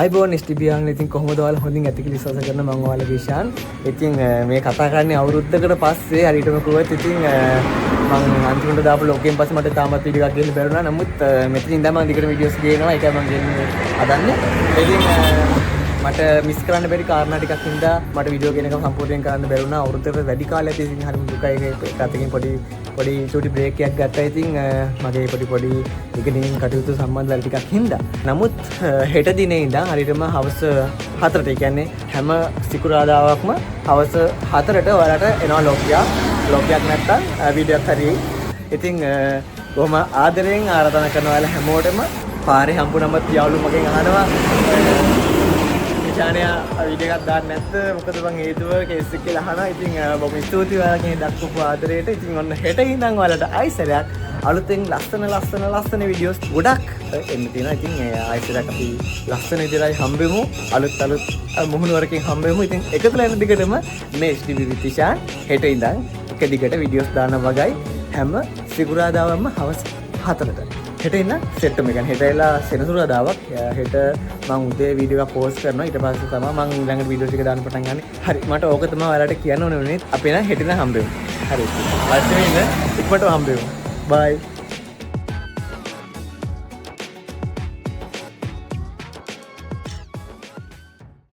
අයිබෝන් ස්ටිබියන් ඉතින් කොහොමද ඔයාලා හොඳින් ඇති කියලා විශ්වාස කරන මම ඔයාලා විශාන්. ඉතින් මේ කතා කරන්නේ අවුරුද්දකට පස්සේ හරියටම කිව්වොත් ඉතින් මම අන්තිමට දාපු ලොකෙන් පස්සේ මට තාමත් වීඩියෝ එකක් ගේන්න බැරුණා. නමුත් මෙතනින් ඉඳන් මම දිගට වීඩියෝස් ගේනවා. ඒකයි මම ගෙන්නේ හදන්නේ. ඉතින් මට මිස් කරන්න බැරි කාරණා ටිකක් හින්දා මට වීඩියෝ ගෙන එක සම්පූර්ණයෙන් කරන්න බැරුණා. අවුරුද්දකට වැඩි කාලයක් ඉතින් හරිම දුකයි. ඒකකින් පොඩි චූටි බ්‍රේක් එකක් ගත්තා. ඉතින් මගේ පොඩි ඉගෙනීම් කටයුතු සම්බන්ධ වැඩ ටිකක් හින්දා. නමුත් හෙට දිනේ ඉඳන් හරියටම හවස 4ට, ඒ කියන්නේ හැම සිකුරාදාවක්ම හවස 4ට ඔයාලට එනවා ලොග්යක් නැත්තම් වීඩියෝ එකක් හරි. ඉතින් කොහොම ආදරෙන් ආරාධනා කරනවා ඔයාලා හැමෝටම. පාරේ හම්බුනමත් යාළුවෝ මගෙන් අහනවා ශානයා වීඩියෝ එකක් දාන්න නැත්ද මොකද මං හේතුව කේස් එක කියලා අහනවා. ඉතින් බොහොම ස්තුතියි ඔයාලගෙන් දක්වපු ආදරයට. ඉතින් ඔන්න හෙට ඉඳන් ඔයාලට ආයිසරයක් අලුතෙන් ලස්සන වීඩියෝස් ගොඩක් එන්න තියෙනවා. ඉතින් ආයිසරයක් අපි ලස්සන විදිහටයි හම්බෙමු. අලුත් මුහුණුවරකින් හම්බෙමු. ඉතින් එකතුලා යන දිගටම මේ STB විතිෂාන් හෙට ඉඳන් එක දිගට වීඩියෝස් දාන්න වගයි හැම සිකුරාදාවම හවස 4ට. හෙට ඉන්න සෙට්ටම එක. හෙට එලා සෙනසුරාදාවක්. හෙට මම උදේ වීඩියෝ එකක් පෝස්ට් කරනවා. ඊට පස්සේ තමයි මම ඊළඟට වීඩියෝ ටික දාන්න පටන් ගන්නේ. හරි. මට ඕක තමයි ඔයාලට කියන්න ඕනේ. අපි නම් හෙට ඉඳන් හම්බෙමු. හරි. පස්සේ ඉන්න ඉක්මනට හම්බෙමු. බයි.